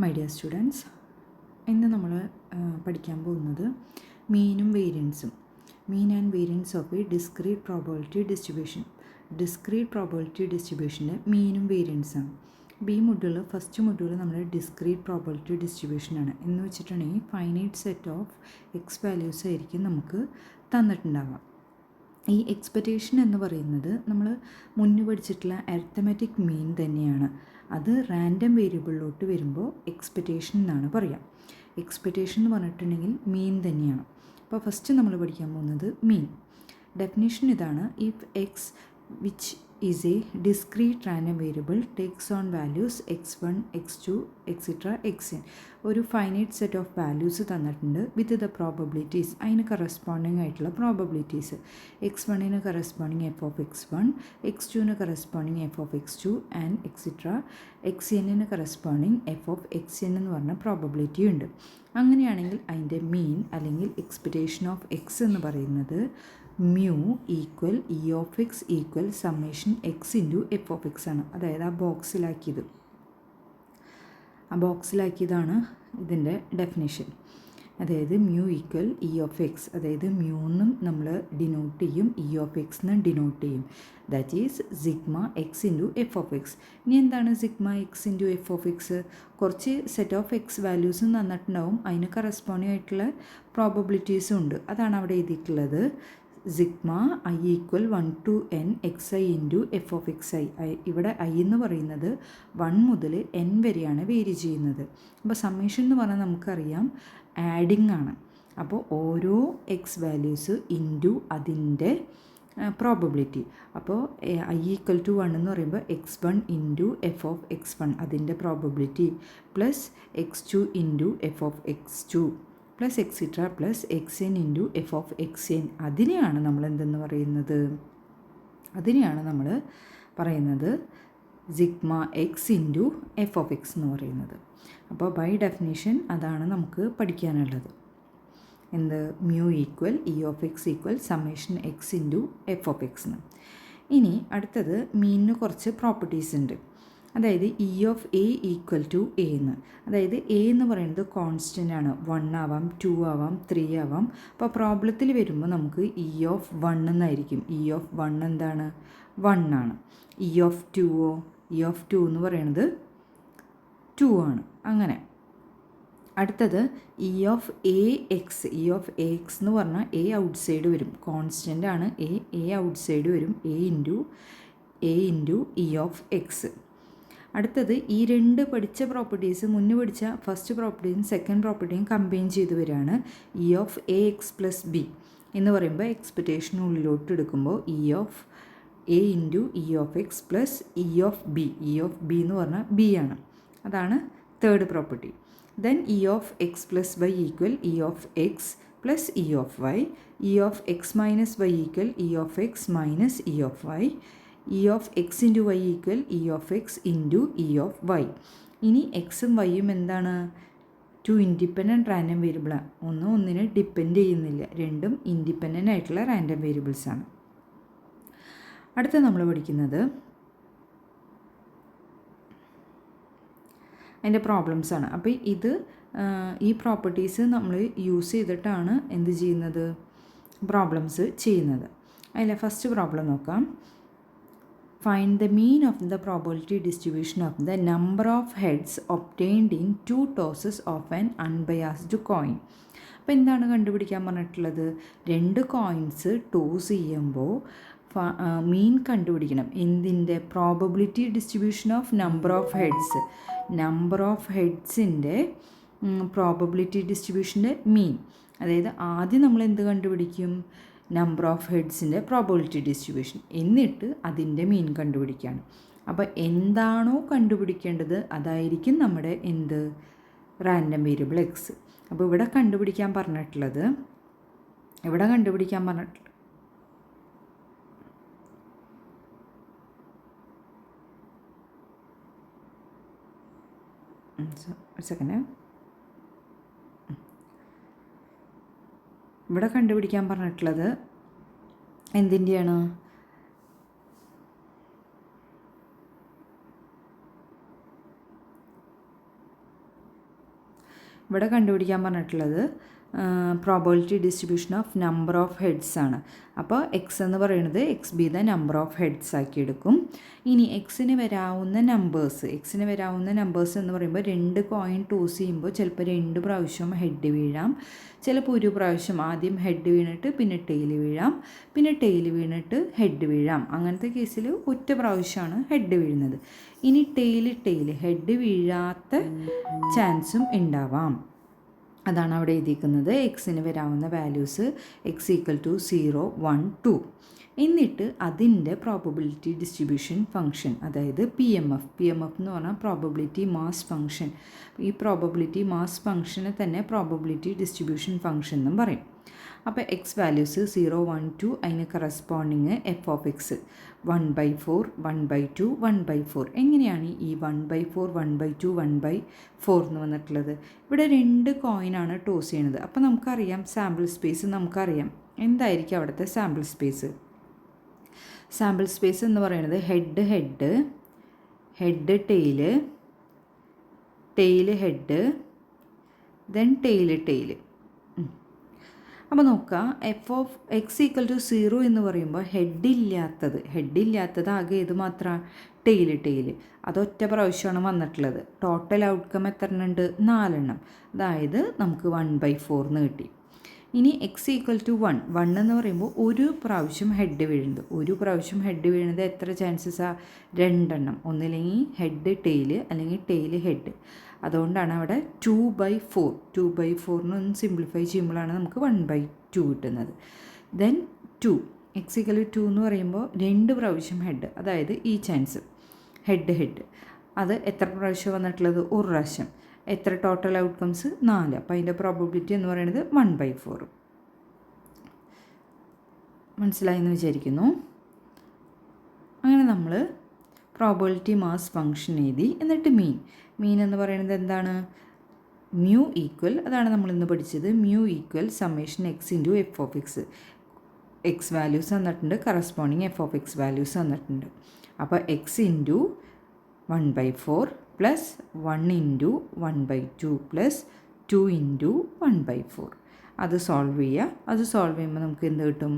My dear students, ഇന്ന് നമ്മൾ പഠിക്കാൻ പോകുന്നത് മീനും വേരിയൻസും. Mean and variance of a discrete probability distribution. Discrete probability ഡിസ്ട്രിബ്യൂഷൻ്റെ മീനും വേരിയൻസാണ്. അപ്പോൾ ഈ മൊഡ്യൂൾ, ഫസ്റ്റ് മൊഡ്യൂൾ നമ്മൾ ഡിസ്ക്രീറ്റ് പ്രോബബിലിറ്റി ഡിസ്ട്രിബ്യൂഷനാണ്. എന്ന് വെച്ചിട്ടുണ്ടെങ്കിൽ finite set of x values ആയിരിക്കും നമുക്ക് തന്നിട്ടുണ്ടാവാം. ഈ എക്സ്പെക്റ്റേഷൻ എന്ന് പറയുന്നത് നമ്മൾ മുന്നേ പഠിച്ചിട്ടുള്ള അരിത്തമെറ്റിക് മീൻ തന്നെയാണ്. അത് റാൻഡം വേരിയബിളിലോട്ട് വരുമ്പോൾ എക്സ്പെക്റ്റേഷൻ എന്നാണ് പറയുക. എക്സ്പെക്റ്റേഷൻ എന്ന് പറഞ്ഞിട്ടുണ്ടെങ്കിൽ മീൻ തന്നെയാണ്. അപ്പോൾ ഫസ്റ്റ് നമ്മൾ പഠിക്കാൻ പോകുന്നത് മീൻ. ഡെഫിനേഷൻ ഇതാണ്: if X which is A discrete random variable takes on values x1, x2, etcetera xn. ഒരു ഫൈനൈറ്റ് സെറ്റ് ഓഫ് വാല്യൂസ് തന്നിട്ടുണ്ട് വിത്ത് ദ പ്രോബബിലിറ്റീസ്. അതിന് കറസ്പോണ്ടിങ് ആയിട്ടുള്ള probabilities. x1 corresponding f of x1, x2 corresponding f of x2 and etcetera xn corresponding f of xn എന്ന് പറഞ്ഞ probability ഉണ്ട്. അങ്ങനെയാണെങ്കിൽ അതിൻ്റെ മീൻ അല്ലെങ്കിൽ എക്സ്പെക്റ്റേഷൻ ഓഫ് x എന്ന് പറയുന്നത് mu equal E of x equal summation x into f of x ആണ്. അതായത് ആ ബോക്സിലാക്കിയതാണ് ഇതിൻ്റെ ഡെഫിനേഷൻ. അതായത് mu equal E of X, അതായത് മ്യൂന്നും നമ്മൾ ഡിനോട്ട് ചെയ്യും, ഇ ഓഫ് എക്സ് എന്ന് ഡിനോട്ട് ചെയ്യും. That is sigma x into f of X. ഇനി എന്താണ് sigma x into f of X? കുറച്ച് സെറ്റ് ഓഫ് എക്സ് വാല്യൂസും തന്നിട്ടുണ്ടാവും, അതിന് കറസ്പോണ്ടിങ് ആയിട്ടുള്ള പ്രോബബിലിറ്റീസും ഉണ്ട്. അതാണ് അവിടെ എഴുതിയിട്ടുള്ളത്. Sigma I equal 1 to n X I into f of X I. ഇവിടെ ഐ എന്ന് പറയുന്നത് 1 മുതൽ n വരെയാണ് വേരി ചെയ്യുന്നത്. അപ്പോൾ സമ്മേഷൻ എന്ന് പറഞ്ഞാൽ നമുക്കറിയാം ആഡിങ് ആണ്. അപ്പോൾ ഓരോ എക്സ് വാല്യൂസ് ഇൻറ്റു അതിൻ്റെ പ്രോബബിലിറ്റി. അപ്പോൾ ഐ ഈക്വൽ ടു 1 എന്ന് പറയുമ്പോൾ x1 into f of x1 അതിൻ്റെ probability plus x2 into f of x2 plus extra plus xn into f of xn. അതിനെയാണ് നമ്മൾ എന്തെന്ന് പറയുന്നത്? അതിനെയാണ് നമ്മൾ പറയുന്നത് sigma x into f of x എന്ന് പറയുന്നത്. അപ്പോൾ ബൈ ഡെഫിനിഷൻ അതാണ് നമുക്ക് പഠിക്കാനുള്ളത്. എന്ത്? Mu equal E of x equal summation x into f of x എന്ന്. ഇനി അടുത്തത് മീനിന് കുറച്ച് പ്രോപ്പർട്ടീസ് ഉണ്ട്. അതായത് E of a equal to a എന്ന്. അതായത് എ എന്ന് പറയുന്നത് കോൺസ്റ്റൻ്റ് ആണ്. 1 ആവാം, 2 ആവാം, 3 ആവാം. അപ്പോൾ പ്രോബ്ലത്തിൽ വരുമ്പോൾ നമുക്ക് ഇ ഓഫ് 1 എന്നായിരിക്കും. ഇ ഓഫ് 1 എന്താണ്? 1 ആണ്. ഇ ഓഫ് 2ഓ? ഇ ഓഫ് 2 എന്ന് പറയുന്നത് 2 ആണ്. അങ്ങനെ അടുത്തത് E of a x. E of a x എന്ന് പറഞ്ഞാൽ എ ഔട്ട് സൈഡ് വരും. കോൺസ്റ്റൻ്റ് ആണ് എ ഔട്ട് സൈഡ് വരും. A into E of x. അടുത്തത് ഈ രണ്ട് പഠിച്ച പ്രോപ്പർട്ടീസ്, മുന്നേ പഠിച്ച ഫസ്റ്റ് പ്രോപ്പർട്ടിയും സെക്കൻഡ് പ്രോപ്പർട്ടിയും കമ്പൈൻ ചെയ്ത് വരികയാണ്. E of a x plus b എന്ന് പറയുമ്പോൾ എക്സ്പെക്റ്റേഷനുള്ളിലോട്ട് എടുക്കുമ്പോൾ E of a into E of x plus E of b. E of b എന്ന് പറഞ്ഞാൽ ബി ആണ്. അതാണ് third property. Then E of x plus y equal E of x plus E of y. E of x minus y equal E of x minus E of y. E of x into y equal E of x into E of y. ഇനി എക്സും വൈയും എന്താണ്? 2 independent random വേരിയബിളാണ്. ഒന്നിനെ depend ചെയ്യുന്നില്ല. രണ്ടും independent ആയിട്ടുള്ള random വേരിയബിൾസാണ്. അടുത്ത നമ്മൾ പഠിക്കുന്നത് അതിൻ്റെ പ്രോബ്ലംസാണ്. അപ്പോൾ ഈ പ്രോപ്പർട്ടീസ് നമ്മൾ യൂസ് ചെയ്തിട്ടാണ് എന്ത് ചെയ്യുന്നത്? പ്രോബ്ലംസ് ചെയ്യുന്നത്. അതിലെ ഫസ്റ്റ് പ്രോബ്ലം നോക്കാം. Find the mean of the probability distribution of the number of heads obtained in 2 tosses of an unbiased coin. അപ്പോൾ എന്താണ് കണ്ടുപിടിക്കാൻ പറഞ്ഞിട്ടുള്ളത്? 2 കോയിൻസ് ടോസ് ചെയ്യുമ്പോൾ മീൻ കണ്ടുപിടിക്കണം. എന്തിൻ്റെ? Probability distribution of number of heads. Number of ഹെഡ്സിൻ്റെ probability ഡിസ്ട്രിബ്യൂഷൻ്റെ mean. അതായത് ആദ്യം നമ്മൾ എന്ത് കണ്ടുപിടിക്കും? നമ്പർ ഓഫ് ഹെഡ്സിൻ്റെ പ്രോബബിലിറ്റി ഡിസ്ട്രിബ്യൂഷൻ, എന്നിട്ട് അതിൻ്റെ മീൻ കണ്ടുപിടിക്കുകയാണ്. അപ്പോൾ എന്താണോ കണ്ടുപിടിക്കേണ്ടത് അതായിരിക്കും നമ്മുടെ എന്ത്? Random variable X. അപ്പോൾ ഇവിടെ കണ്ടുപിടിക്കാൻ പറഞ്ഞിട്ടുള്ളത് സെക്കൻഡ് ഇവിടെ കണ്ടുപിടിക്കാൻ പറഞ്ഞിട്ടുള്ളത് എന്തിൻ്റെയാണ്? ഇവിടെ കണ്ടുപിടിക്കാൻ പറഞ്ഞിട്ടുള്ളത് probability distribution of number of heads ആണ്. അപ്പോൾ എക്സ് എന്ന് പറയുന്നത് x be the number of heads ആക്കി എടുക്കും. ഇനി എക്സിന് വരാവുന്ന നമ്പേഴ്സ് എന്ന് പറയുമ്പോൾ 2 കോയിൻ ടോസ് ചെയ്യുമ്പോൾ ചിലപ്പോൾ 2 പ്രാവശ്യം ഹെഡ് വീഴാം, ചിലപ്പോൾ ഒരു പ്രാവശ്യം ആദ്യം ഹെഡ് വീണിട്ട് പിന്നെ ടെയിൽ വീഴാം, പിന്നെ ടെയിൽ വീണിട്ട് ഹെഡ് വീഴാം. അങ്ങനത്തെ കേസിൽ ഒറ്റ പ്രാവശ്യമാണ് ഹെഡ് വീഴുന്നത്. ഇനി ടെയിൽ ഹെഡ് വീഴാത്ത ചാൻസും ഉണ്ടാവാം. അതാണ് അവിടെ എഴുതിയിരിക്കുന്നത്. എക്സിന് വരാവുന്ന വാല്യൂസ് എക്സ് ഈക്വൽ ടു 0, 1, 2. എന്നിട്ട് അതിൻ്റെ പ്രോബബിലിറ്റി ഡിസ്ട്രിബ്യൂഷൻ ഫംഗ്ഷൻ, അതായത് പി എം എഫ് എന്ന് പറഞ്ഞാൽ പ്രോബബിലിറ്റി മാസ് ഫംഗ്ഷൻ. ഈ പ്രോബബിലിറ്റി മാസ് ഫംഗ്ഷനെ തന്നെ പ്രോബബിലിറ്റി ഡിസ്ട്രിബ്യൂഷൻ ഫംഗ്ഷൻ എന്നും പറയും. അപ്പോൾ എക്സ് വാല്യൂസ് 0, 1, 2 അതിന് കറസ്പോണ്ടിങ് എഫ് ഓഫ് എക്സ് 1/4, 1/2, 1/4. എങ്ങനെയാണ് ഈ 1/4, 1/2, 1/4 എന്ന് വന്നിട്ടുള്ളത്? ഇവിടെ 2 കോയിനാണ് ടോസ് ചെയ്യുന്നത്. അപ്പോൾ നമുക്കറിയാം സാമ്പിൾ സ്പേസ് നമുക്കറിയാം. എന്തായിരിക്കും അവിടുത്തെ സാമ്പിൾ സ്പേസ്? സാമ്പിൾ സ്പേസ് എന്ന് പറയുന്നത് head tail head then tail. അപ്പോൾ നോക്കുക, f of x equal to 0 എന്ന് പറയുമ്പോൾ ഹെഡ് ഇല്ലാത്തത് ആകെ ഇത് മാത്രമാണ് ടെയിൽ. അതൊറ്റ പ്രാവശ്യമാണ് വന്നിട്ടുള്ളത്. ടോട്ടൽ ഔട്ട്കം എത്ര ഉണ്ട്? 4 എണ്ണം. അതായത് നമുക്ക് 1/4 എന്ന് കിട്ടി. ഇനി എക്സ് ഈക്വൽ ടു 1 എന്ന് പറയുമ്പോൾ ഒരു പ്രാവശ്യം ഹെഡ് വീഴുന്നത് എത്ര ചാൻസസാണ്? 2 എണ്ണം. ഒന്നില്ലെങ്കിൽ ഹെഡ് ടെയിൽ അല്ലെങ്കിൽ ടെയിൽ ഹെഡ്. അതുകൊണ്ടാണ് അവിടെ 2/4 ഒന്ന് സിംപ്ലിഫൈ ചെയ്യുമ്പോഴാണ് നമുക്ക് 1/2 കിട്ടുന്നത്. ദെൻ 2 എക്സ് ഈക്വൽ ടു 2 എന്ന് പറയുമ്പോൾ 2 പ്രാവശ്യം ഹെഡ്, അതായത് ഈ ചാൻസ് ഹെഡ് അത് എത്ര പ്രാവശ്യം വന്നിട്ടുള്ളത്? 1 പ്രാവശ്യം. എത്ര ടോട്ടൽ ഔട്ട്കംസ്? 4. അപ്പോൾ അതിൻ്റെ പ്രോബബിലിറ്റി എന്ന് പറയുന്നത് 1/4. മനസ്സിലായെന്ന് വിചാരിക്കുന്നു. അങ്ങനെ നമ്മൾ പ്രോബബിലിറ്റി മാസ് ഫംഗ്ഷൻ എഴുതി. എന്നിട്ട് മീൻ എന്ന് പറയുന്നത് എന്താണ്? മ്യൂ ഈക്വൽ, അതാണ് നമ്മളിന്ന് പഠിച്ചത്. Mu equal summation x into f of x. X values തന്നിട്ടുണ്ട്, corresponding f of x values തന്നിട്ടുണ്ട്. അപ്പോൾ x into 1/4 plus 1 into 1/2 plus 2 into 1/4. അത് സോൾവ് ചെയ്യുമ്പോൾ നമുക്ക് എന്ത് കിട്ടും?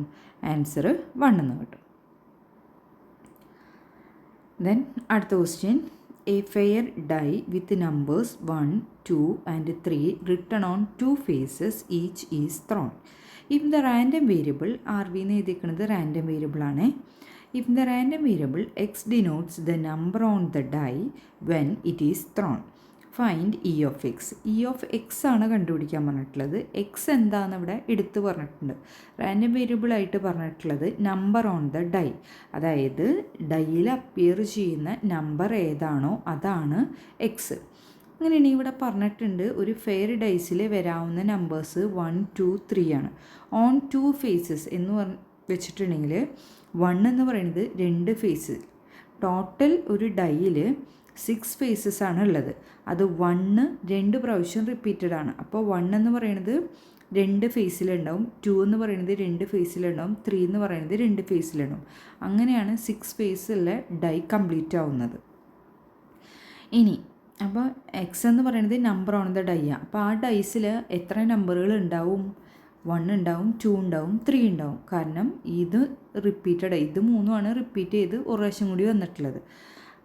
ആൻസർ 1 എന്ന് കിട്ടും. ദെൻ അടുത്ത question, A fair dye with numbers 1, 2 and 3 written on 2 faces each is thrown. If the random variable RV എന്ന് എഴുതിയിരിക്കുന്നത് റാൻഡം വേരിയബിൾ ആണ്. If the random variable x denotes the number on the die when it is thrown, find E of x. E of x ആണ് കണ്ടുപിടിക്കാൻ പറഞ്ഞിട്ടുള്ളത്. X എന്താണെന്ന് ഇവിടെ എടുത്ത് പറഞ്ഞിട്ടുണ്ട്. റാൻഡം വേരിയബിൾ ആയിട്ട് പറഞ്ഞിട്ടുള്ളത് നമ്പർ ഓൺ ദ ഡൈ, അതായത് ഡൈയിൽ അപ്പിയർ ചെയ്യുന്ന നമ്പർ ഏതാണോ അതാണ് എക്സ്. അങ്ങനെയാണെങ്കിൽ ഇവിടെ പറഞ്ഞിട്ടുണ്ട് ഒരു ഫെയർ ഡൈസിൽ വരാവുന്ന നമ്പേഴ്സ് 1, 2, 3 ആണ്. ഓൺ 2 ഫേസസ് എന്ന് വെച്ചിട്ടുണ്ടെങ്കിൽ 1 എന്ന് പറയുന്നത് 2 ഫേസ്. ടോട്ടൽ ഒരു ഡൈയിൽ 6 ഫേസസ് ആണ് ഉള്ളത്. അത് 1 2 പ്രാവശ്യം റിപ്പീറ്റഡ് ആണ്. അപ്പോൾ 1 എന്ന് പറയുന്നത് 2 ഫേസിലുണ്ടാവും, 2 എന്ന് പറയുന്നത് 2 ഫേസിലുണ്ടാവും, 3 എന്ന് പറയുന്നത് 2 ഫേസിലുണ്ടാവും. അങ്ങനെയാണ് 6 ഫേസുള്ള ഡൈ കംപ്ലീറ്റ് ആവുന്നത്. ഇനി അപ്പോൾ എക്സ് എന്ന് പറയുന്നത് നമ്പർ ഓൺ ദ ഡൈ ആണ്. അപ്പോൾ ആ ഡൈസിൽ എത്ര നമ്പറുകൾ ഉണ്ടാവും? 1 ഉണ്ടാവും, 2 ഉണ്ടാവും, 3 ഉണ്ടാവും. കാരണം ഇത് റിപ്പീറ്റഡ്, ഇത് 3 റിപ്പീറ്റ് ചെയ്ത് ഒരു പ്രാവശ്യം കൂടി വന്നിട്ടുള്ളത്.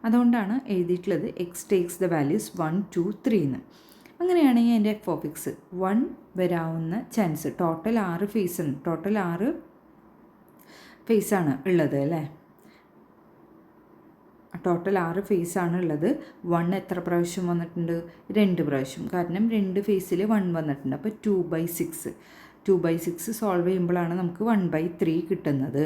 അതുകൊണ്ടാണ് എഴുതിയിട്ടുള്ളത് എക്സ് ടേക്സ് ദ വാല്യൂസ് 1, 2, 3 എന്ന്. അങ്ങനെയാണെങ്കിൽ എൻ്റെ എഫ് ഓഫ് എക്സ് 1 വരാവുന്ന ചാൻസ് ടോട്ടൽ 6 ഫേസാണ്. ടോട്ടൽ 6 ഫേസാണ് ഉള്ളത് അല്ലേ? ടോട്ടൽ 6 ഫേസാണ് ഉള്ളത്. 1 എത്ര പ്രാവശ്യം വന്നിട്ടുണ്ട്? 2 പ്രാവശ്യം. കാരണം 2 ഫേസിൽ 1 വന്നിട്ടുണ്ട്. അപ്പോൾ 2/6 സോൾവ് ചെയ്യുമ്പോഴാണ് നമുക്ക് 1/3 കിട്ടുന്നത്.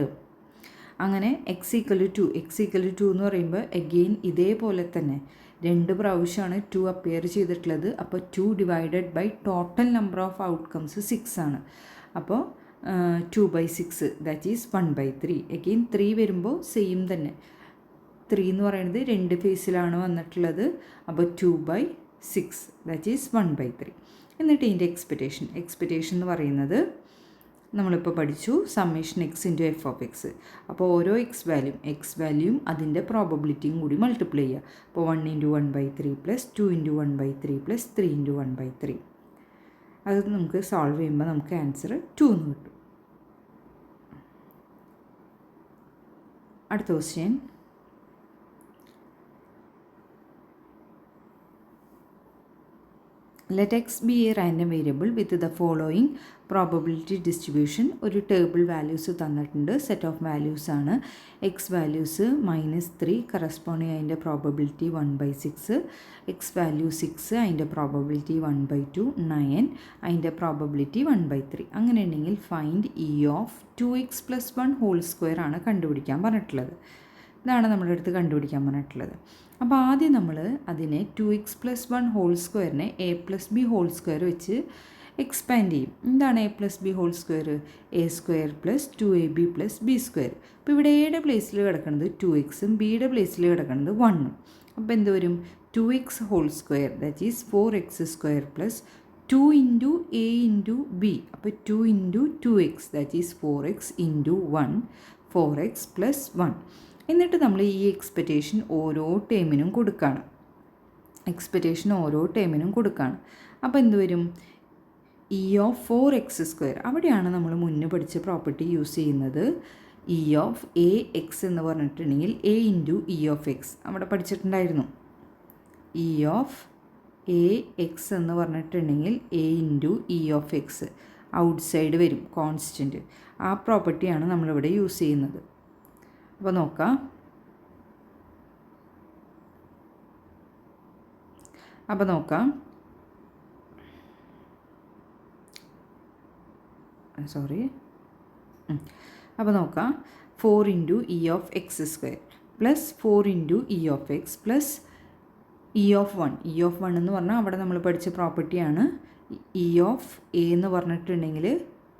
അങ്ങനെ എക്സ് ഈക്വൽ ടു 2 എന്ന് പറയുമ്പോൾ അഗെയിൻ ഇതേപോലെ തന്നെ 2 പ്രാവശ്യമാണ് 2 അപ്പിയർ ചെയ്തിട്ടുള്ളത്. അപ്പോൾ 2 divided by total number of outcomes 6 ആണ്. അപ്പോൾ 2/6 ദാറ്റ് ഈസ് 1/3. അഗെയിൻ 3 വരുമ്പോൾ സെയിം തന്നെ. 3 എന്ന് പറയുന്നത് 2 ഫേസിലാണ് വന്നിട്ടുള്ളത്. അപ്പോൾ 2/6 ദാറ്റ് ഈസ് 1/3. എന്നിട്ട് ഇതിൻ്റെ എക്സ്പെക്റ്റേഷൻ എന്ന് പറയുന്നത് നമ്മളിപ്പോൾ പഠിച്ചു summation x into f of x. അപ്പോൾ ഓരോ എക്സ് വാല്യൂയും അതിൻ്റെ പ്രോബബിലിറ്റിയും കൂടി മൾട്ടിപ്ലൈ ചെയ്യുക. അപ്പോൾ 1 × 1/3 പ്ലസ് 2 × 1/3 പ്ലസ് 3 × 1/3. അത് നമുക്ക് സോൾവ് ചെയ്യുമ്പോൾ നമുക്ക് ആൻസർ 2 എന്ന് കിട്ടും. അടുത്ത question, let x be a random variable with the following probability distribution. ഒരു ടേബിൾ വാല്യൂസ് തന്നിട്ടുണ്ട്, സെറ്റ് ഓഫ് വാല്യൂസ് ആണ്. എക്സ് വാല്യൂസ് -3 കറസ്പോണ്ടിങ് അതിൻ്റെ പ്രോബബിലിറ്റി 1/6, എക്സ് വാല്യൂ 6 അതിൻ്റെ പ്രോബബിലിറ്റി 1/2, 9 അതിൻ്റെ പ്രോബബിലിറ്റി 1/3. അങ്ങനെ ഉണ്ടെങ്കിൽ find E of 2x + 1 whole square ആണ് കണ്ടുപിടിക്കാൻ പറഞ്ഞിട്ടുള്ളത്. ഇതാണ് നമ്മുടെ അടുത്ത് കണ്ടുപിടിക്കാൻ പറഞ്ഞിട്ടുള്ളത്. അപ്പോൾ ആദ്യം നമ്മൾ അതിനെ 2x + 1 ഹോൾ സ്ക്വയറിനെ a + b ഹോൾ സ്ക്വയർ വെച്ച് എക്സ്പാൻഡ് ചെയ്യും. എന്താണ് a + b whole square? a² + 2ab + b². അപ്പോൾ ഇവിടെ എയുടെ പ്ലേസിൽ കിടക്കുന്നത് 2xും ബിയുടെ പ്ലേസിൽ കിടക്കുന്നത് 1ഉം. അപ്പോൾ എന്ത് വരും? 2x whole square that is 4x² + 2 × a × b. അപ്പോൾ 2 × 2x that is 4x × 1, 4x + 1. എന്നിട്ട് നമ്മൾ ഈ എക്സ്പെക്റ്റേഷൻ ഓരോ ടേമിനും കൊടുക്കുകയാണ്. അപ്പോൾ എന്ത് വരും? E of 4x². അവിടെയാണ് നമ്മൾ മുന്നേ പഠിച്ച പ്രോപ്പർട്ടി യൂസ് ചെയ്യുന്നത്. ഇ ഓഫ് എ എക്സ് എന്ന് പറഞ്ഞിട്ടുണ്ടെങ്കിൽ a × ഇ ഓഫ് എക്സ് അവിടെ പഠിച്ചിട്ടുണ്ടായിരുന്നു. ഇ ഓഫ് എ എക്സ് എന്ന് പറഞ്ഞിട്ടുണ്ടെങ്കിൽ a × E of X out side വരും, കോൺസ്റ്റൻറ്റ്. ആ പ്രോപ്പർട്ടിയാണ് നമ്മളിവിടെ യൂസ് ചെയ്യുന്നത്. അപ്പോൾ നോക്കാം. അപ്പോൾ 4 × E of x² + 4 × E of X + E of 1. E of 1 എന്ന് പറഞ്ഞാൽ അവിടെ നമ്മൾ പഠിച്ച പ്രോപ്പർട്ടിയാണ്. ഇ ഓഫ് എ എന്ന് പറഞ്ഞിട്ടുണ്ടെങ്കിൽ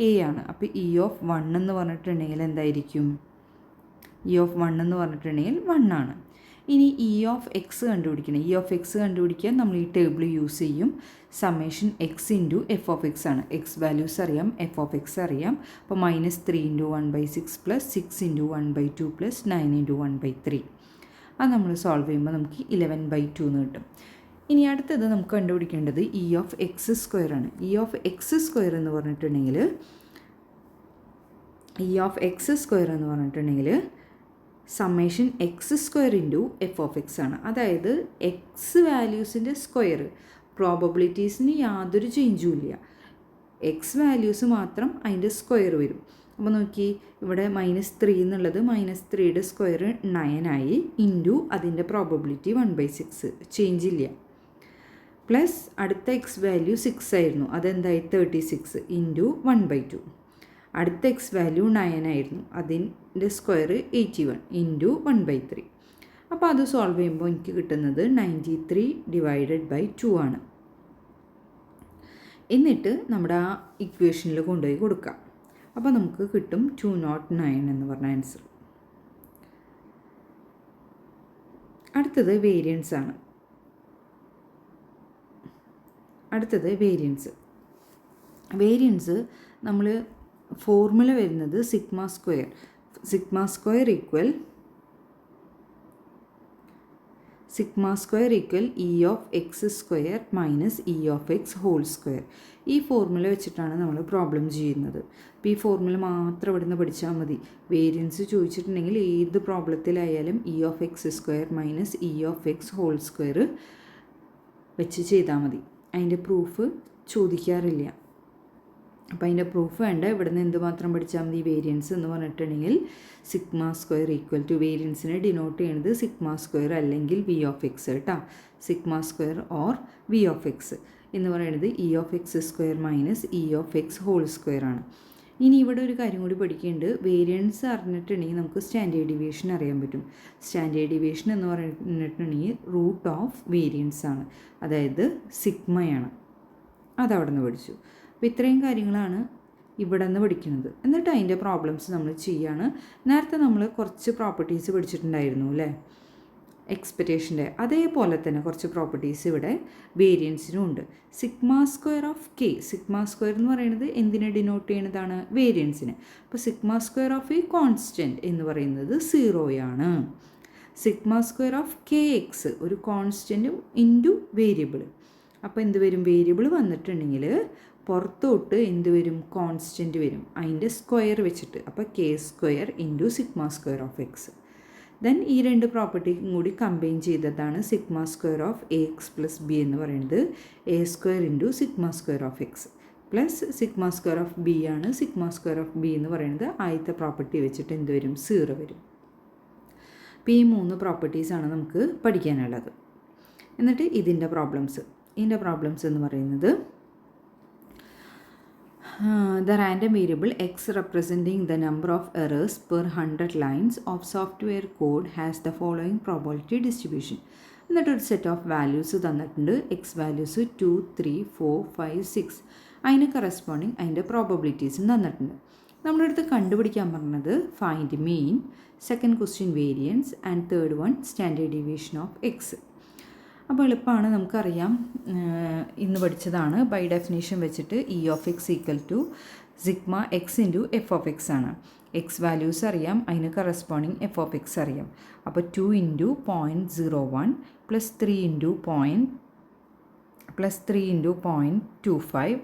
എ ആണ്. അപ്പോൾ ഇ ഓഫ് 1 എന്ന് പറഞ്ഞിട്ടുണ്ടെങ്കിൽ എന്തായിരിക്കും? ഇ ഓഫ് 1 എന്ന് പറഞ്ഞിട്ടുണ്ടെങ്കിൽ 1 ആണ്. ഇനി ഇ ഓഫ് എക്സ് കണ്ടുപിടിക്കണം. ഇ ഓഫ് എക്സ് കണ്ടുപിടിക്കാൻ നമ്മൾ ഈ ടേബിൾ യൂസ് ചെയ്യും. Summation X × F of x ആണ്. എക്സ് വാല്യൂസ് അറിയാം, എഫ് ഓഫ് എക്സ് അറിയാം. അപ്പോൾ -3 × 1/6 + 6 × 1/2 + 9 × 1/3. അത് നമ്മൾ സോൾവ് ചെയ്യുമ്പോൾ നമുക്ക് 11/2 എന്ന് കിട്ടും. ഇനി അടുത്തത് നമുക്ക് കണ്ടുപിടിക്കേണ്ടത് ഇ ഓഫ് x² ആണ്. ഇ ഓഫ് x² എന്ന് പറഞ്ഞിട്ടുണ്ടെങ്കിൽ summation x² × F of x ആണ്. അതായത് എക്സ് വാല്യൂസിൻ്റെ സ്ക്വയർ, പ്രോബബിലിറ്റീസിന് യാതൊരു ചേഞ്ചും ഇല്ല. എക്സ് വാല്യൂസ് മാത്രം അതിൻ്റെ സ്ക്വയർ വരും. അപ്പോൾ നോക്കി, ഇവിടെ -3 എന്നുള്ളത് -3യുടെ സ്ക്വയർ 9 ആയി, ഇൻറ്റു അതിൻ്റെ പ്രോബബിലിറ്റി 1/6 ചേഞ്ച് ഇല്ല, പ്ലസ് അടുത്ത എക്സ് വാല്യൂ 6 ആയിരുന്നു, അതെന്തായി 36 ഇൻറ്റു 1/2. അടുത്ത എക്സ് വാല്യൂ 9 ആയിരുന്നു, അതിൻ്റെ സ്ക്വയർ 81 ഇൻറ്റു 1/3. അപ്പോൾ അത് സോൾവ് ചെയ്യുമ്പോൾ എനിക്ക് കിട്ടുന്നത് 93/2 ആണ്. എന്നിട്ട് നമ്മുടെ ആ ഇക്വേഷനിൽ കൊണ്ടുപോയി കൊടുക്കാം. അപ്പോൾ നമുക്ക് കിട്ടും 209 എന്ന് പറഞ്ഞ ആൻസർ. അടുത്തത് വേരിയൻസ് ആണ്. വേരിയൻസ് നമ്മൾ ഫോർമുല വരുന്നത് sigma square equal E of x² minus E of x whole square. ഈ ഫോർമുല വെച്ചിട്ടാണ് നമ്മൾ പ്രോബ്ലം ചെയ്യുന്നത്. അപ്പോൾ ഈ ഫോർമുല മാത്രം ഇവിടെ നിന്ന് പഠിച്ചാൽ മതി. വേരിയൻസ് ചോദിച്ചിട്ടുണ്ടെങ്കിൽ ഏത് പ്രോബ്ലത്തിലായാലും E of x² minus E of x whole square വെച്ച് ചെയ്താൽ മതി. അതിൻ്റെ പ്രൂഫ് ചോദിക്കാറില്ല. അപ്പോൾ അതിൻ്റെ പ്രൂഫ് വേണ്ട, ഇവിടെ നിന്ന് എന്ത് മാത്രം പഠിച്ചാൽ മതി? വേരിയൻസ് എന്ന് പറഞ്ഞിട്ടുണ്ടെങ്കിൽ സിഗ്മ സ്ക്വയർ ഈക്വൽ ടു, വേരിയൻസിനെ ഡിനോട്ട് ചെയ്യുന്നത് സിഗ്മ സ്ക്വയർ അല്ലെങ്കിൽ വി ഓഫ് എക്സ് കേട്ടോ. Sigma square or V of x എന്ന് പറയുന്നത് E of x² minus E of x whole square ആണ്. ഇനി ഇവിടെ ഒരു കാര്യം കൂടി പഠിക്കേണ്ടത്, വേരിയൻസ് അറിഞ്ഞിട്ടുണ്ടെങ്കിൽ നമുക്ക് സ്റ്റാൻഡേർഡ് ഡീവിയേഷൻ അറിയാൻ പറ്റും. സ്റ്റാൻഡേർഡ് ഡീവിയേഷൻ എന്ന് പറഞ്ഞിട്ടുണ്ടെങ്കിൽ റൂട്ട് ഓഫ് വേരിയൻസ് ആണ്, അതായത് സിഗ്മയാണ്. അതവിടെ നിന്ന് പഠിച്ചു. അപ്പോൾ ഇത്രയും കാര്യങ്ങളാണ് ഇവിടെ നിന്ന് പഠിക്കുന്നത്. എന്നിട്ട് അതിൻ്റെ പ്രോബ്ലംസ് നമ്മൾ ചെയ്യാണ്. നേരത്തെ നമ്മൾ കുറച്ച് പ്രോപ്പർട്ടീസ് പഠിച്ചിട്ടുണ്ടായിരുന്നു അല്ലേ, എക്സ്പെക്റ്റേഷൻ്റെ. അതേപോലെ തന്നെ കുറച്ച് പ്രോപ്പർട്ടീസ് ഇവിടെ വേരിയൻസിനും ഉണ്ട്. Sigma square of K, sigma square എന്ന് പറയുന്നത് എന്തിനെ ഡിനോട്ട് ചെയ്യുന്നതാണ്? വേരിയൻസിന്. അപ്പോൾ sigma square of A constant എന്ന് പറയുന്നത് 0 sigma square of K X ഒരു കോൺസ്റ്റൻറ്റ് ഇൻറ്റു വേരിയബിൾ, അപ്പോൾ എന്ത് വരും? വേരിയബിൾ വന്നിട്ടുണ്ടെങ്കിൽ പുറത്തോട്ട് എന്ത് വരും? കോൺസ്റ്റൻറ്റ് വരും, അതിൻ്റെ സ്ക്വയർ വെച്ചിട്ട്. അപ്പോൾ K square into sigma square of X. Then ഈ രണ്ട് പ്രോപ്പർട്ടിയും കൂടി കമ്പൈൻ ചെയ്തതാണ് sigma square of a x plus b എന്ന് പറയുന്നത്. A square into sigma square of x plus sigma square of B ആണ്. സിഗ്മ സ്ക്വയർ ഓഫ് ബി എന്ന് പറയുന്നത് ആദ്യത്തെ പ്രോപ്പർട്ടി വെച്ചിട്ട് എന്ത് വരും? 0 വരും. അപ്പോൾ ഈ 3 പ്രോപ്പർട്ടീസാണ് നമുക്ക് പഠിക്കാനുള്ളത്. എന്നിട്ട് ഇതിൻ്റെ പ്രോബ്ലംസ് എന്ന് പറയുന്നത് the random variable x representing the number of errors per 100 lines of software code has the following probability distribution. എന്നിട്ടൊരു സെറ്റ് ഓഫ് വാല്യൂസ് തന്നിട്ടുണ്ട്. X values 2, 3, 4, 5, 6. അതിന് കറസ്പോണ്ടിങ് അതിൻ്റെ പ്രോബബിലിറ്റീസും തന്നിട്ടുണ്ട്. നമ്മുടെ അടുത്ത് കണ്ടുപിടിക്കാൻ പറഞ്ഞത് find mean, second question variance and third one standard deviation of x. അപ്പോൾ എളുപ്പമാണ്, നമുക്കറിയാം, ഇന്ന് പഠിച്ചതാണ്. ബൈ ഡെഫിനേഷൻ വെച്ചിട്ട് E of x equal to sigma x into f of x ആണ്. എക്സ് വാല്യൂസ് അറിയാം, അതിന് കറസ്പോണ്ടിങ് എഫ് ഓഫ് എക്സ് അറിയാം. അപ്പോൾ 2 into 0.01 plus 3 into 0.25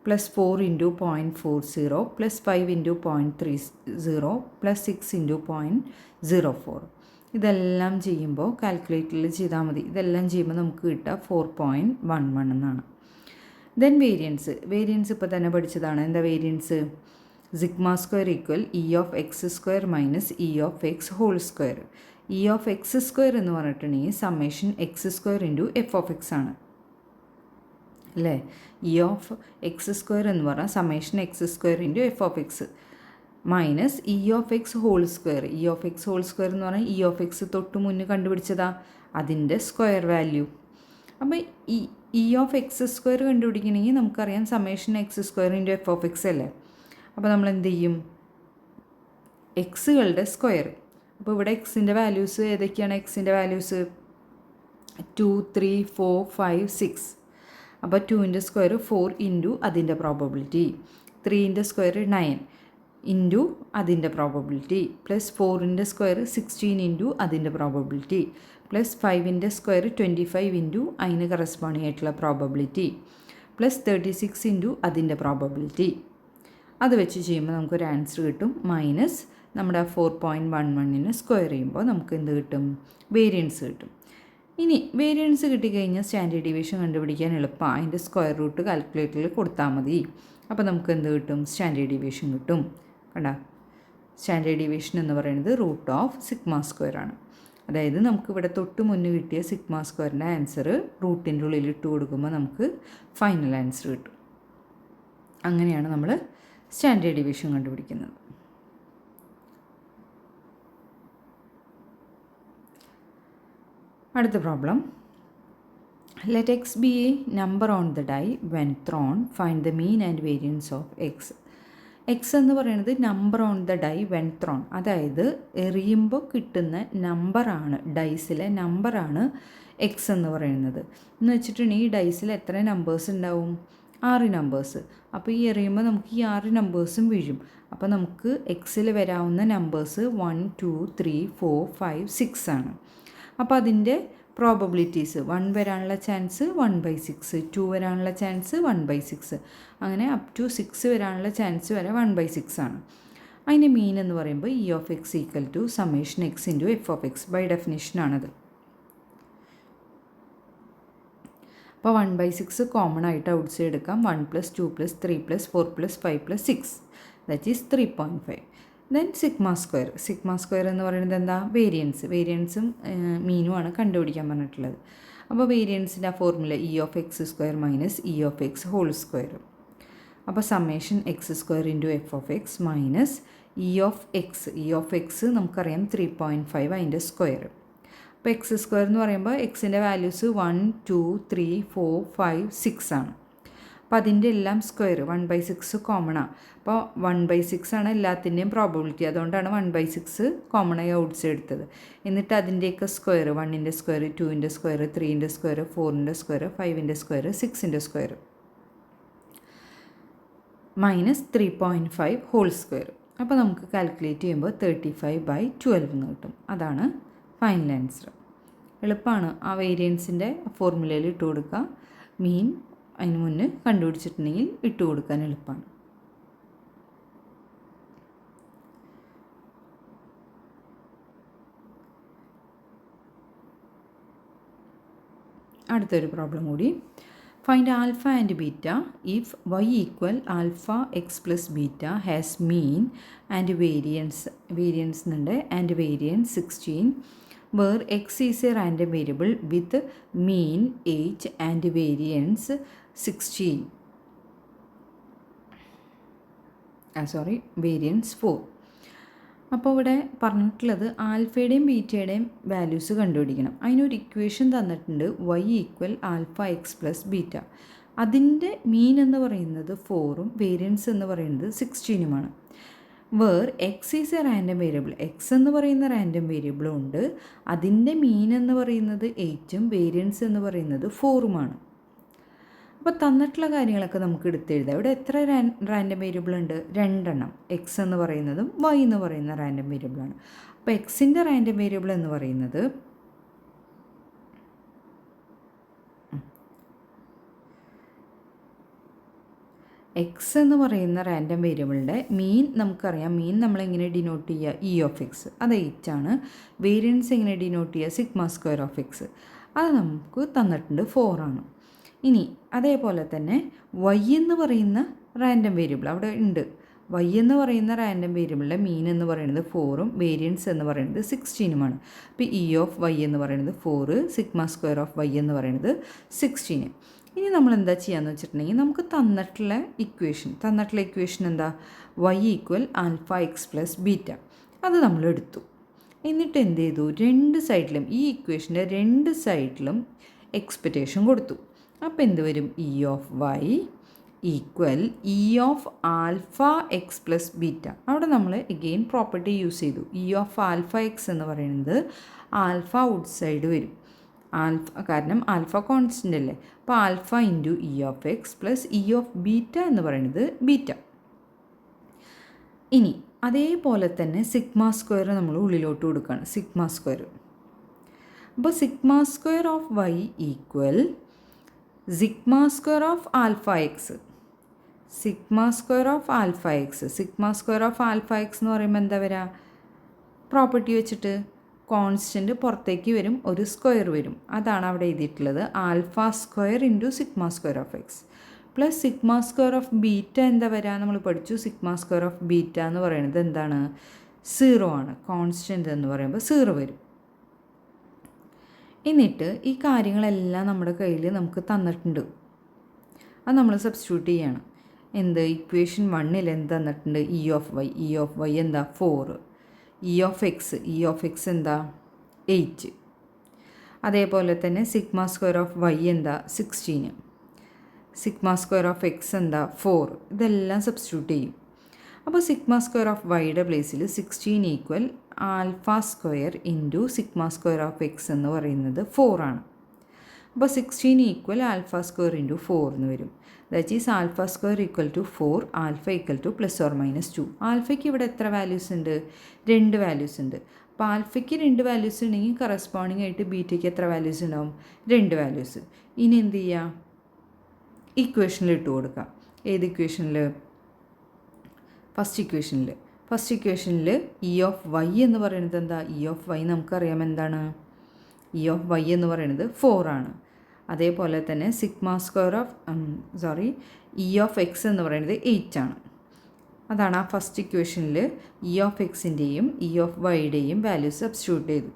plus 4 into 0.40 plus 5 into 0.30 plus 6 into 0.04. ഇതെല്ലാം ചെയ്യുമ്പോൾ കാൽക്കുലേറ്ററിൽ ചെയ്താൽ മതി. ഇതെല്ലാം ചെയ്യുമ്പോൾ നമുക്ക് കിട്ടുക 4.11 എന്നാണ്. ദെൻ വേരിയൻസ് ഇപ്പോൾ തന്നെ പഠിച്ചതാണ്. എന്താ variance? Sigma square equal E of x square minus E of x whole square. E of x square എന്ന് പറഞ്ഞിട്ടുണ്ടെങ്കിൽ summation x square into f of x ആണ് അല്ലേ? ഇ ഓഫ് എക്സ് സ്ക്വയർ എന്ന് പറഞ്ഞാൽ summation x square into f of x minus E of x whole square. E of x whole square എന്ന് പറഞ്ഞാൽ E of x തൊട്ട് മുന്നേ കണ്ടുപിടിച്ചതാ, അതിൻ്റെ സ്ക്വയർ വാല്യൂ. അപ്പോൾ ഇ ഓഫ് എക്സ് സ്ക്വയർ കണ്ടുപിടിക്കണമെങ്കിൽ നമുക്കറിയാം summation x square into f of X അല്ലേ? അപ്പോൾ നമ്മൾ എന്ത് ചെയ്യും? എക്സുകളുടെ സ്ക്വയർ. അപ്പോൾ ഇവിടെ എക്സിൻ്റെ വാല്യൂസ് ഏതൊക്കെയാണ്? എക്സിൻ്റെ വാല്യൂസ് 2, 3, 4, 5, 6. അപ്പോൾ 2ൻ്റെ സ്ക്വയർ 4 ഇൻറ്റു അതിൻ്റെ പ്രോബബിലിറ്റി, 3ൻ്റെ സ്ക്വയർ 9 ഇൻറ്റു അതിൻ്റെ പ്രോബബിലിറ്റി, പ്ലസ് 4ൻ്റെ സ്ക്വയർ 16 ഇൻറ്റു അതിൻ്റെ പ്രോബബിലിറ്റി, പ്ലസ് 5ൻ്റെ സ്ക്വയർ 25 ഇൻറ്റു അതിന് കറസ്പോണ്ടിങ് ആയിട്ടുള്ള പ്രോബബിലിറ്റി, പ്ലസ് 36 ഇൻറ്റു അതിൻ്റെ പ്രോബബിലിറ്റി. അത് വെച്ച് ചെയ്യുമ്പോൾ നമുക്കൊരു ആൻസർ കിട്ടും. മൈനസ് നമ്മുടെ 4.11 സ്ക്വയർ ചെയ്യുമ്പോൾ നമുക്ക് എന്ത് കിട്ടും? വേരിയൻസ് കിട്ടും. ഇനി വേരിയൻസ് കിട്ടിക്കഴിഞ്ഞാൽ സ്റ്റാൻഡേർഡ് ഡീവിയേഷൻ കണ്ടുപിടിക്കാൻ എളുപ്പമാണ്. അതിൻ്റെ സ്ക്വയർ റൂട്ട് കാൽക്കുലേറ്ററിൽ കൊടുത്താൽ മതി. അപ്പോൾ നമുക്ക് എന്ത് കിട്ടും? സ്റ്റാൻഡേർഡ് ഡീവിയേഷൻ കിട്ടും. കണ്ട, സ്റ്റാൻഡേർഡ് ഡീവിയേഷൻ എന്ന് പറയുന്നത് റൂട്ട് ഓഫ് സിഗ്മ സ്ക്വയർ ആണ്. അതായത് നമുക്കിവിടെ തൊട്ട് മുന്നേ കിട്ടിയ സിഗ്മ സ്ക്വയറിൻ്റെ ആൻസർ റൂട്ടിൻ്റെ ഉള്ളിൽ ഇട്ട് കൊടുക്കുമ്പോൾ നമുക്ക് ഫൈനൽ ആൻസർ കിട്ടും. അങ്ങനെയാണ് നമ്മൾ സ്റ്റാൻഡേർഡ് ഡീവിയേഷൻ കണ്ടുപിടിക്കുന്നത്. അടുത്ത problem. Let x be a number on the die when thrown, find the mean and variance of x. X എന്ന് പറയുന്നത് number on the die when thrown, അതായത് എറിയുമ്പോൾ കിട്ടുന്ന നമ്പറാണ്, ഡൈസിലെ നമ്പറാണ് എക്സ് എന്ന് പറയുന്നത്. എന്ന് വെച്ചിട്ടുണ്ടെങ്കിൽ ഈ ഡൈസിൽ എത്ര നമ്പേഴ്സ് ഉണ്ടാവും? 6 നമ്പേഴ്സ്. അപ്പോൾ ഈ എറിയുമ്പോൾ നമുക്ക് ഈ 6 നമ്പേഴ്സും വീഴും. അപ്പോൾ നമുക്ക് എക്സിൽ വരാവുന്ന നമ്പേഴ്സ് 1, 2, 3, 4, 5, 6 ആണ്. അപ്പോൾ അതിൻ്റെ പ്രോബബിലിറ്റീസ് 1 വരാനുള്ള ചാൻസ് 1/6, 2 വരാനുള്ള ചാൻസ് 1/6, അങ്ങനെ അപ് ടു 6 വരാനുള്ള ചാൻസ് വരെ 1/6 ആണ്. അതിൻ്റെ മീൻ എന്ന് പറയുമ്പോൾ E of x equal to summation x into f of x. By ഡെഫിനേഷനാണത്. അപ്പോൾ 1/6 കോമൺ ആയിട്ട് ഔട്ട് സൈഡ് എടുക്കാം. 1 + 2 + 3 + 4 + 5 + 6 that is 3.5. Then sigma square എന്ന് പറയുന്നത് എന്താ? വേരിയൻസും മീനുമാണ് കണ്ടുപിടിക്കാൻ പറഞ്ഞിട്ടുള്ളത്. അപ്പോൾ വേരിയൻസിൻ്റെ ആ formula E of x square minus E of x whole square. അപ്പോൾ summation x square into f of x minus E of x നമുക്കറിയാം 3.5 അതിൻ്റെ സ്ക്വയർ. അപ്പോൾ എക്സ് സ്ക്വയർ എന്ന് പറയുമ്പോൾ എക്സിൻ്റെ വാല്യൂസ് 1, 2, 3, 4, 5, 6 ആണ്. അപ്പോൾ അതിൻ്റെ എല്ലാം സ്ക്വയർ 1/6 കോമണാണ്. അപ്പോൾ 1/6 ആണ് എല്ലാത്തിൻ്റെയും പ്രോബബിലിറ്റി. അതുകൊണ്ടാണ് 1/6 കോമണായി ഔട്ട് സൈഡ് എടുത്തത്. എന്നിട്ട് അതിൻ്റെയൊക്കെ സ്ക്വയർ 1ൻ്റെ സ്ക്വയർ, 2ൻ്റെ സ്ക്വയർ, 3ൻ്റെ സ്ക്വയർ, 4ൻ്റെ സ്ക്വയർ, 5ൻ്റെ സ്ക്വയർ, 6ൻ്റെ സ്ക്വയർ മൈനസ് 3.5 ഹോൾ സ്ക്വയർ. അപ്പോൾ നമുക്ക് കാൽക്കുലേറ്റ് ചെയ്യുമ്പോൾ 35/12 എന്ന് കിട്ടും. അതാണ് ഫൈനൽ ആൻസർ. എളുപ്പമാണ്. ആ വേരിയൻസിൻ്റെ ഫോർമുലയിൽ ഇട്ട് കൊടുക്കുക. മീൻ അതിന് മുന്നേ കണ്ടുപിടിച്ചിട്ടുണ്ടെങ്കിൽ ഇട്ട് കൊടുക്കാൻ എളുപ്പമാണ്. അടുത്തൊരു പ്രോബ്ലം കൂടി. Find alpha and beta if y equal alpha x plus beta has mean and variance എന്നുണ്ട് and variance 16 where x is a random variable with mean 8 and variance 16 variance 4. അപ്പോൾ ഇവിടെ പറഞ്ഞിട്ടുള്ളത് ആൽഫയുടെയും ബീറ്റയുടെയും വാല്യൂസ് കണ്ടുപിടിക്കണം. അതിനൊരു ഇക്വേഷൻ തന്നിട്ടുണ്ട്, y equal alpha x plus beta. അതിൻ്റെ mean എന്ന് പറയുന്നത് 4ഉം വേരിയൻസ് എന്ന് പറയുന്നത് 16ഉമാണ്. Where x is a random variable, x എന്ന് പറയുന്ന റാൻഡം വേരിയബിളും ഉണ്ട്. അതിൻ്റെ മീൻ എന്ന് പറയുന്നത് 8ഉം വേരിയൻസ് എന്ന് പറയുന്നത് 4ഉമാണ്. അപ്പോൾ തന്നിട്ടുള്ള കാര്യങ്ങളൊക്കെ നമുക്ക് എടുത്തെഴുതാം. ഇവിടെ എത്ര റാൻഡം വേരിയബിൾ ഉണ്ട്? 2 എണ്ണം. എക്സ് എന്ന് പറയുന്നതും വൈ എന്ന് പറയുന്ന റാൻഡം വേരിയബിളാണ്. അപ്പോൾ എക്സിൻ്റെ റാൻഡം വേരിയബിൾ എന്ന് പറയുന്നത് എക്സ് എന്ന് പറയുന്ന റാൻഡം വേരിയബിളിൻ്റെ മീൻ നമുക്കറിയാം. മീൻ നമ്മളെങ്ങനെ ഡിനോട്ട് ചെയ്യുക? ഇ ഓഫ് എക്സ്, അത് 8 ആണ്. വേരിയൻസ് എങ്ങനെ ഡിനോട്ട് ചെയ്യുക? സിഗ്മ സ്ക്വയർ ഓഫ് എക്സ്, അത് നമുക്ക് തന്നിട്ടുണ്ട് 4 ആണ്. ഇനി അതേപോലെ തന്നെ വൈ എന്ന് പറയുന്ന റാൻഡം വേരിയബിൾ അവിടെ ഉണ്ട്. വൈ എന്ന് പറയുന്ന റാൻഡം വേരിയബിളിൻ്റെ മീൻ എന്ന് പറയുന്നത് 4ഉം വേരിയൻസ് എന്ന് പറയുന്നത് 16ഉമാണ്. അപ്പോൾ ഇ ഓഫ് വൈ എന്ന് പറയുന്നത് 4, സിഗ്മ സ്ക്വയർ ഓഫ് വൈ എന്ന് പറയുന്നത് 16. ഇനി നമ്മൾ എന്താ ചെയ്യാന്ന് വെച്ചിട്ടുണ്ടെങ്കിൽ നമുക്ക് തന്നിട്ടുള്ള ഇക്വേഷൻ എന്താ? Y equal alpha x plus beta, അത് നമ്മൾ എടുത്തു. എന്നിട്ട് എന്ത് ചെയ്തു? രണ്ട് സൈഡിലും ഈ ഇക്വേഷൻ്റെ രണ്ട് സൈഡിലും എക്സ്പെക്റ്റേഷൻ കൊടുത്തു. അപ്പോൾ എന്ത് വരും? E of y equal E of alpha x plus beta. അവിടെ നമ്മൾ എഗെയിൻ പ്രോപ്പർട്ടി യൂസ് ചെയ്തു. ഇ ഓഫ് ആൽഫ എക്സ് എന്ന് പറയുന്നത് ആൽഫ ഔട്ട് സൈഡ് വരും. കാരണം ആൽഫ കോൺസ്റ്റൻ്റ് അല്ലേ. അപ്പോൾ alpha into E of x plus E of beta എന്ന് പറയുന്നത് ബീറ്റ. ഇനി അതേപോലെ തന്നെ സിഗ്മ സ്ക്വയർ നമ്മൾ ഉള്ളിലോട്ട് കൊടുക്കുകയാണ്. സിഗ്മ സ്ക്വയർ, അപ്പോൾ sigma square of y equal sigma square of alpha x. Sigma square of alpha x, sigma square of alpha x എന്ന് പറയുമ്പോൾ എന്താ വരിക? പ്രോപ്പർട്ടി വെച്ചിട്ട് കോൺസ്റ്റൻറ്റ് പുറത്തേക്ക് വരും, ഒരു സ്ക്വയർ വരും. അതാണ് അവിടെ എഴുതിയിട്ടുള്ളത്. Alpha square into sigma square of x plus sigma square of beta എന്താ വരിക? നമ്മൾ പഠിച്ചു സിഗ്മ സ്ക്വയർ ഓഫ് ബീറ്റ എന്ന് പറയുന്നത് എന്താണ്? 0 ആണ്. കോൺസ്റ്റൻറ്റ് എന്ന് പറയുമ്പോൾ 0 വരും. എന്നിട്ട് ഈ കാര്യങ്ങളെല്ലാം നമ്മുടെ കയ്യിൽ നമുക്ക് തന്നിട്ടുണ്ട്. അത് നമ്മൾ സബ്സ്റ്റിറ്റ്യൂട്ട് ചെയ്യണം. എന്ത്? ഇക്വേഷൻ 1ൽ എന്ത് തന്നിട്ടുണ്ട്? E of y. E of y എന്താ? 4. ഇ ഓഫ് എക്സ് എന്താ? 8. അതേപോലെ തന്നെ സിഗ്മ സ്ക്വയർ ഓഫ് വൈ എന്താ? 16. സിഗ്മ സ്ക്വയർ ഓഫ് എക്സ് എന്താ? 4. ഇതെല്ലാം സബ്സ്റ്റിറ്റ്യൂട്ട് ചെയ്യും. അപ്പോൾ സിഗ്മ സ്ക്വയർ ഓഫ് വൈയുടെ പ്ലേസിൽ 16 equal alpha square into sigma square of x എന്ന് പറയുന്നത് 4 ആണ്. അപ്പോൾ 16 ഈക്വൽ ആൽഫ സ്ക്വയർ ഇൻറ്റു 4 എന്ന് വരും. That is alpha square equal to 4, alpha equal to +or-2. ആൽഫയ്ക്ക് ഇവിടെ എത്ര വാല്യൂസ് ഉണ്ട്? 2 വാല്യൂസ് ഉണ്ട്. അപ്പോൾ ആൽഫയ്ക്ക് 2 വാല്യൂസ് ഉണ്ടെങ്കിൽ കറസ്പോണ്ടിങ് ആയിട്ട് ബീറ്റയ്ക്ക് എത്ര വാല്യൂസ് ഉണ്ടാവും? 2 വാല്യൂസ്. ഇനി എന്ത് ചെയ്യുക? ഇക്വേഷനിൽ ഇട്ട് കൊടുക്കുക. ഏത് ഇക്വേഷനിൽ? ഫസ്റ്റ് ഇക്വേഷനിൽ ഇ ഓഫ് വൈ എന്ന് പറയുന്നത് എന്താ? ഇ ഓഫ് വൈ നമുക്കറിയാം എന്താണ്? ഇ ഓഫ് വൈ എന്ന് പറയുന്നത് 4 ആണ്. അതേപോലെ തന്നെ sigma square of E of x എന്ന് പറയുന്നത് 8 ആണ്. അതാണ് ആ ഫസ്റ്റ് ഇക്വേഷനിൽ ഇ ഓഫ് എക്സിൻ്റെയും ഇ ഓഫ് വൈയുടെയും വാല്യൂസ് സബ്സ്റ്റിറ്റ്യൂട്ട് ചെയ്തു.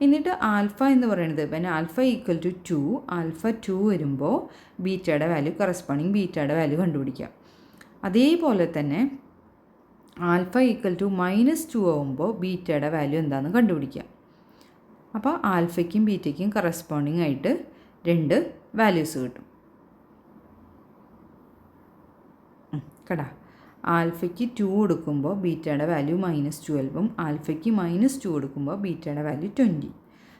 എന്നിട്ട് ആൽഫ എന്ന് പറയുന്നത് പിന്നെ ആൽഫ ഈക്വൽ ടു 2, ആൽഫ 2 വരുമ്പോൾ ബീറ്റയുടെ വാല്യൂ കറസ്പോണ്ടിങ് ബീറ്റയുടെ വാല്യൂ കണ്ടുപിടിക്കാം. അതേപോലെ തന്നെ ആൽഫ ഈക്വൽ ടു -2 ആകുമ്പോൾ ബീറ്റയുടെ വാല്യൂ എന്താണെന്ന് കണ്ടുപിടിക്കാം. അപ്പോൾ ആൽഫയ്ക്കും ബീറ്റയ്ക്കും കറസ്പോണ്ടിങ് ആയിട്ട് 2 വാല്യൂസ് കിട്ടും. കേട്ടാ, ആൽഫയ്ക്ക് 2 കൊടുക്കുമ്പോൾ ബീറ്റയുടെ വാല്യൂ -12ഉം ആൽഫയ്ക്ക് -2 കൊടുക്കുമ്പോൾ ബീറ്റയുടെ വാല്യൂ 20.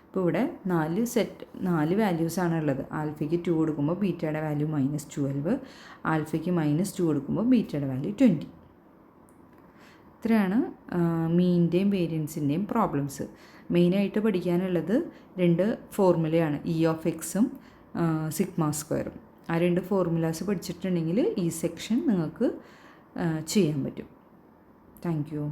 അപ്പോൾ ഇവിടെ 4 വാല്യൂസാണ് ഉള്ളത്. ആൽഫയ്ക്ക് 2 കൊടുക്കുമ്പോൾ ബീറ്റയുടെ വാല്യൂ -12, ആൽഫയ്ക്ക് -2 കൊടുക്കുമ്പോൾ ബീറ്റയുടെ വാല്യൂ 20. ഇത്രയാണ് മീൻ്റെയും വേരിയൻസിൻ്റെയും പ്രോബ്ലംസ്. മെയിനായിട്ട് പഠിക്കാനുള്ളത് 2 ഫോർമുലയാണ്, ഇ ഓഫ് എക്സും സിഗ്മ സ്ക്വയറും. ആ 2 ഫോർമുലാസ് പഠിച്ചിട്ടുണ്ടെങ്കിൽ ഈ സെക്ഷൻ നിങ്ങൾക്ക് ചെയ്യാൻ പറ്റും. Thank you.